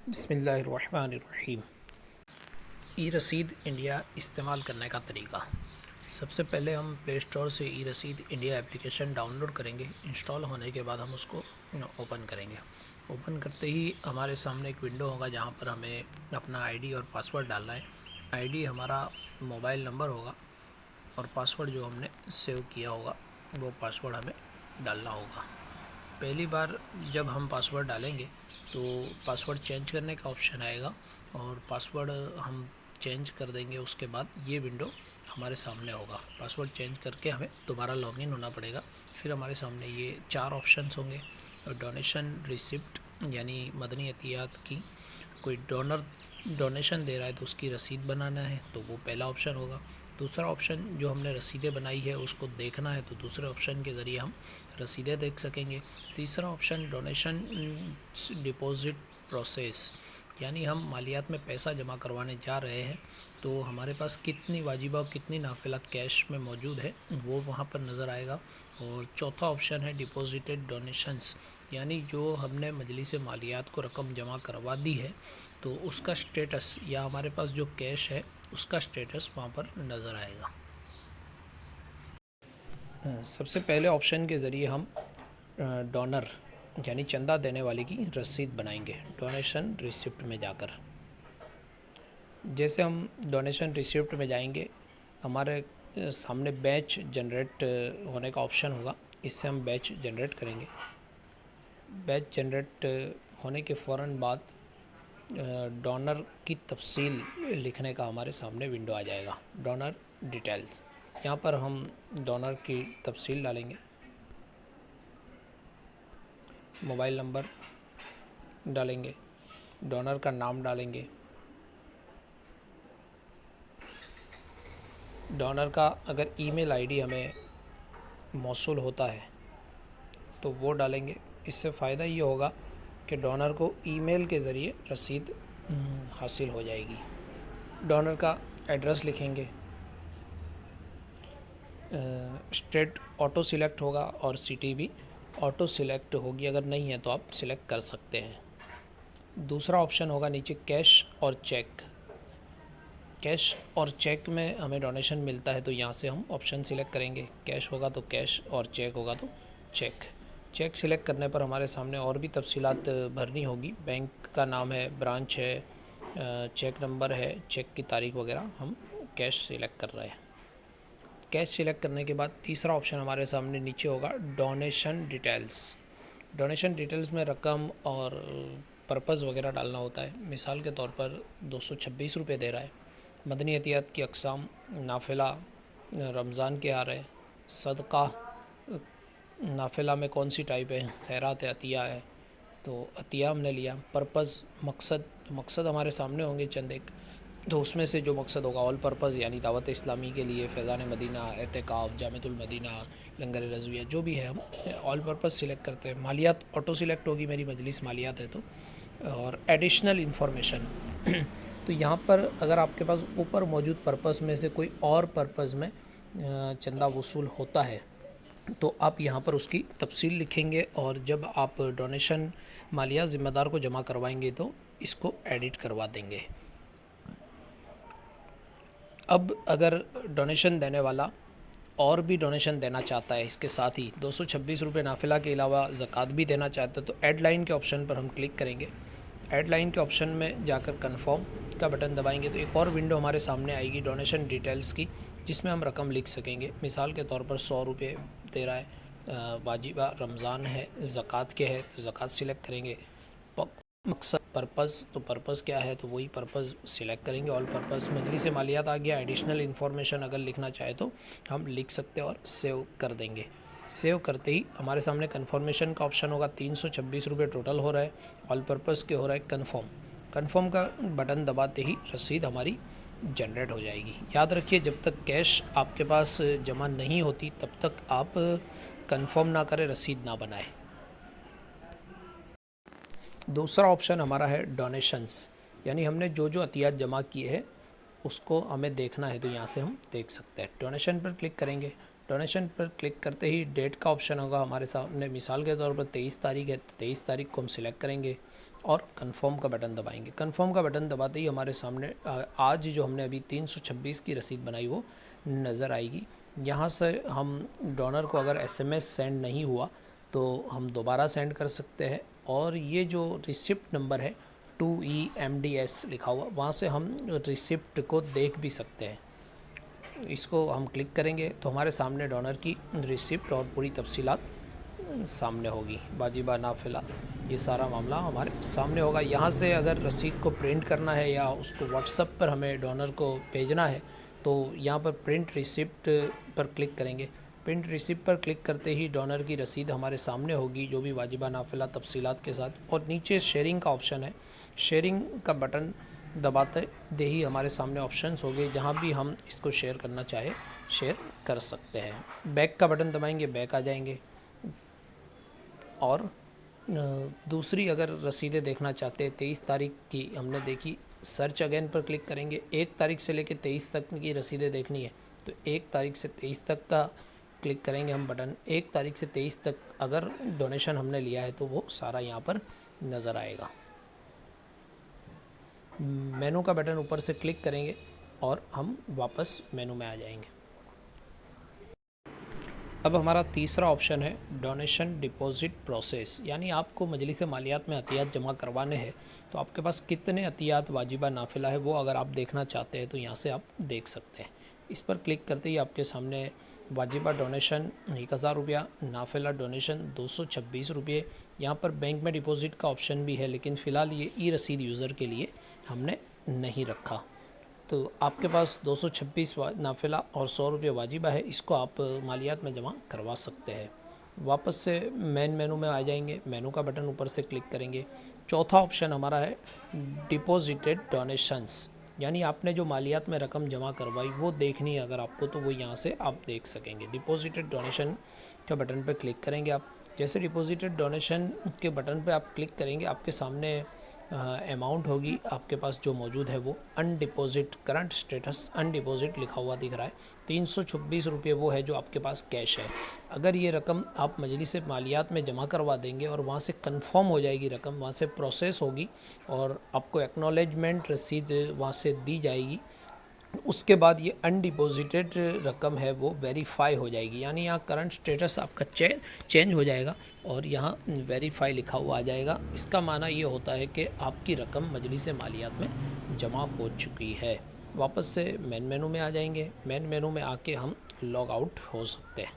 बिस्मिल्लाहिर्रहमानिर्रहीम। ई रसीद इंडिया इस्तेमाल करने का तरीका। सबसे पहले हम प्ले स्टोर से ई रसीद इंडिया एप्लीकेशन डाउनलोड करेंगे। इंस्टॉल होने के बाद हम उसको ओपन करेंगे। ओपन करते ही हमारे सामने एक विंडो होगा जहाँ पर हमें अपना आईडी और पासवर्ड डालना है। आईडी हमारा मोबाइल नंबर होगा और पासवर्ड जो हमने सेव किया होगा वो पासवर्ड हमें डालना होगा। पहली बार जब हम पासवर्ड डालेंगे तो पासवर्ड चेंज करने का ऑप्शन आएगा और पासवर्ड हम चेंज कर देंगे। उसके बाद ये विंडो हमारे सामने होगा। पासवर्ड चेंज करके हमें दोबारा लॉगिन होना पड़ेगा। फिर हमारे सामने ये 4 ऑप्शंस होंगे। डोनेशन रिसिप्ट यानी मदनी अतियात की कोई डोनेशन दे रहा है तो उसकी रसीद बनाना है तो वो पहला ऑप्शन होगा। दूसरा ऑप्शन जो हमने रसीदें बनाई है उसको देखना है तो दूसरे ऑप्शन के ज़रिए हम रसीदें देख सकेंगे। तीसरा ऑप्शन डोनेशन डिपॉज़िट प्रोसेस यानी हम मालियात में पैसा जमा करवाने जा रहे हैं तो हमारे पास कितनी वाजिबा और कितनी नाफिला कैश में मौजूद है वो वहाँ पर नज़र आएगा। और चौथा ऑप्शन है डिपॉजिटेड डोनेशंस यानी जो हमने मजलिस मालियात को रकम जमा करवा दी है तो उसका स्टेटस या हमारे पास जो कैश है उसका स्टेटस वहाँ पर नज़र आएगा। सबसे पहले ऑप्शन के ज़रिए हम डोनर यानी चंदा देने वाले की रसीद बनाएंगे डोनेशन रिसिप्ट में जाकर। जैसे हम डोनेशन रिसिप्ट में जाएंगे हमारे सामने बैच जनरेट होने का ऑप्शन होगा। इससे हम बैच जनरेट करेंगे। बैच जनरेट होने के फ़ौरन बाद डोनर की तफसील लिखने का हमारे सामने विंडो आ जाएगा। डोनर डिटेल्स यहाँ पर हम डोनर की तफसील डालेंगे। मोबाइल नंबर डालेंगे, डोनर का नाम डालेंगे, डोनर का अगर ईमेल आईडी हमें मौसूल होता है तो वो डालेंगे। इससे फ़ायदा ये होगा कि डोनर को ईमेल के ज़रिए रसीद हासिल हो जाएगी। डोनर का एड्रेस लिखेंगे। स्टेट ऑटो सिलेक्ट होगा और सिटी भी ऑटो सिलेक्ट होगी, अगर नहीं है तो आप सिलेक्ट कर सकते हैं। दूसरा ऑप्शन होगा नीचे कैश और चेक। कैश और चेक में हमें डोनेशन मिलता है तो यहाँ से हम ऑप्शन सिलेक्ट करेंगे। कैश होगा तो कैश और चेक होगा तो चेक। चेक सिलेक्ट करने पर हमारे सामने और भी तफसीलात भरनी होगी। बैंक का नाम है, ब्रांच है, चेक नंबर है, चेक की तारीख वगैरह। हम कैश सिलेक्ट कर रहे हैं। कैश सिलेक्ट करने के बाद तीसरा ऑप्शन हमारे सामने नीचे होगा डोनेशन डिटेल्स। डोनेशन डिटेल्स में रकम और पर्पज़ वगैरह डालना होता है। मिसाल के तौर पर 226 रुपये दे रहा है। मदनी अतियात की अक़साम, नाफिला, रमज़ान के आ रहे, सदका, नाफिला में कौन सी टाइप है, खैरात है, अतिया है तो अतिया हमने लिया। पर्पज़ मकसद हमारे सामने होंगे चंद एक, तो उसमें से जो मकसद होगा ऑल पर्पज़ यानी दावत इस्लामी के लिए, फैज़ान मदीना, एतिकाफ़, जामिअतुल मदीना, लंगर रज़विया, जो भी है हम ऑल पर्पज़ सिलेक्ट करते हैं। मालियात ऑटो सिलेक्ट होगी, मेरी मजलिस मालियात है तो। और एडिशनल इन्फॉर्मेशन तो यहाँ पर अगर आपके पास ऊपर मौजूद पर्पज़ में से कोई और पर्पज़ में चंदा वसूल होता है तो आप यहाँ पर उसकी तफसील लिखेंगे और जब आप डोनेशन मालिया ज़िम्मेदार को जमा करवाएंगे तो इसको एडिट करवा देंगे। अब अगर डोनेशन देने वाला और भी डोनेशन देना चाहता है, इसके साथ ही 226 रुपये नाफिला के अलावा ज़कात भी देना चाहता है तो ऐड लाइन के ऑप्शन पर हम क्लिक करेंगे। ऐड लाइन के ऑप्शन में जाकर कन्फर्म का बटन दबाएंगे तो एक और विंडो हमारे सामने आएगी डोनेशन डिटेल्स की, जिसमें हम रकम लिख सकेंगे। मिसाल के तौर पर 100 रुपये दे रहा है, वाजिबा रमज़ान है, ज़कात के है तो ज़कात सिलेक्ट करेंगे। मकसद पर्पज़ तो पर्पज़ क्या है तो वही पर्पज़ सिलेक्ट करेंगे। ऑल पर्पज़ मजलिस मालियात आ गया। एडिशनल इन्फॉर्मेशन अगर लिखना चाहे तो हम लिख सकते हैं और सेव कर देंगे। सेव करते ही हमारे सामने कन्फर्मेशन का ऑप्शन होगा। 326 रुपये टोटल हो रहा है, ऑल पर्पज़ के हो रहा है कन्फर्म। कन्फर्म का बटन दबाते ही रसीद हमारी जनरेट हो जाएगी। याद रखिए जब तक कैश आपके पास जमा नहीं होती तब तक आप कन्फर्म ना करें, रसीद ना बनाएं। दूसरा ऑप्शन हमारा है डोनेशंस यानी हमने जो जो अतियात जमा किए हैं उसको हमें देखना है तो यहाँ से हम देख सकते हैं। डोनेशन पर क्लिक करेंगे। डोनेशन पर क्लिक करते ही डेट का ऑप्शन होगा हमारे सामने। मिसाल के तौर पर 23 तारीख है तो 23 तारीख को हम सिलेक्ट करेंगे और कंफर्म का बटन दबाएंगे। कंफर्म का बटन दबाते ही हमारे सामने आज जो हमने अभी 326 की रसीद बनाई वो नज़र आएगी। यहाँ से हम डोनर को अगर एसएमएस सेंड नहीं हुआ तो हम दोबारा सेंड कर सकते हैं, और ये जो रिसिप्ट नंबर है 2EMDS लिखा हुआ, वहाँ से हम रिसिप्ट को देख भी सकते हैं। इसको हम क्लिक करेंगे तो हमारे सामने डोनर की रिसिप्ट और पूरी तफसीलात सामने होगी। वाजिबा नाफिला ये सारा मामला हमारे सामने होगा। यहाँ से अगर रसीद को प्रिंट करना है या उसको व्हाट्सएप पर हमें डोनर को भेजना है तो यहाँ पर प्रिंट रिसिप्ट पर क्लिक करेंगे। प्रिंट रिसिप्ट पर क्लिक करते ही डोनर की रसीद हमारे सामने होगी, जो भी वाजिबा नाफिला तफसीलात के साथ। और नीचे शेयरिंग का ऑप्शन है, शेयरिंग का बटन दबाते दे ही हमारे सामने ऑप्शंस होंगे, जहाँ भी हम इसको शेयर करना चाहे शेयर कर सकते हैं। बैक का बटन दबाएंगे, बैक आ जाएंगे। और दूसरी अगर रसीदें देखना चाहते हैं, 23 तारीख की हमने देखी, सर्च अगेन पर क्लिक करेंगे। 1 तारीख से लेकर 23 तक की रसीदें देखनी है तो 1 तारीख से 23 तक का क्लिक करेंगे हम बटन। 1 तारीख से 23 तक अगर डोनेशन हमने लिया है तो वो सारा यहाँ पर नज़र आएगा। मेनू का बटन ऊपर से क्लिक करेंगे और हम वापस मेनू में आ जाएंगे। अब हमारा तीसरा ऑप्शन है डोनेशन डिपॉजिट प्रोसेस, यानी आपको मजलिस मालियात में अतियात जमा करवाने हैं तो आपके पास कितने अतियात वाजिबा नाफिला है वो अगर आप देखना चाहते हैं तो यहाँ से आप देख सकते हैं। इस पर क्लिक करते ही आपके सामने वाजिबा डोनेशन 1000 रुपया, नाफिला डोनेशन 226 रुपये। यहाँ पर बैंक में डिपॉजिट का ऑप्शन भी है, लेकिन फ़िलहाल ये ई रसीद यूज़र के लिए हमने नहीं रखा। तो आपके पास 226 नाफिला और 100 रुपये वाजिबा है, इसको आप मालियात में जमा करवा सकते हैं। वापस से मेनू में आ जाएंगे, मेनू का बटन ऊपर से क्लिक करेंगे। चौथा ऑप्शन हमारा है डिपॉजिटेड डोनेशंस, यानी आपने जो मालियात में रकम जमा करवाई वो देखनी है अगर आपको, तो वो यहाँ से आप देख सकेंगे। डिपॉजिटेड डोनेशन के बटन पर क्लिक करेंगे आप। जैसे डिपॉजिटेड डोनेशन के बटन पर आप क्लिक करेंगे आपके सामने अमाउंट होगी आपके पास जो मौजूद है वो अनडिपॉजिट, करंट स्टेटस अनडिपॉजिट लिखा हुआ दिख रहा है। 326 रुपये वो है जो आपके पास कैश है। अगर ये रकम आप मजलिस मालियात में जमा करवा देंगे और वहाँ से कंफर्म हो जाएगी रकम, वहाँ से प्रोसेस होगी और आपको एक्नॉलेजमेंट रसीद वहाँ से दी जाएगी, उसके बाद ये अनडिपॉजिटेड रकम है वो वेरीफाई हो जाएगी, यानी यहाँ करंट स्टेटस आपका चेंज हो जाएगा और यहाँ वेरीफाई लिखा हुआ आ जाएगा। इसका माना ये होता है कि आपकी रकम मजलिस मालियात में जमा हो चुकी है। वापस से मेन मेनू में आ जाएंगे। मेन मेनू में आके हम लॉग आउट हो सकते हैं।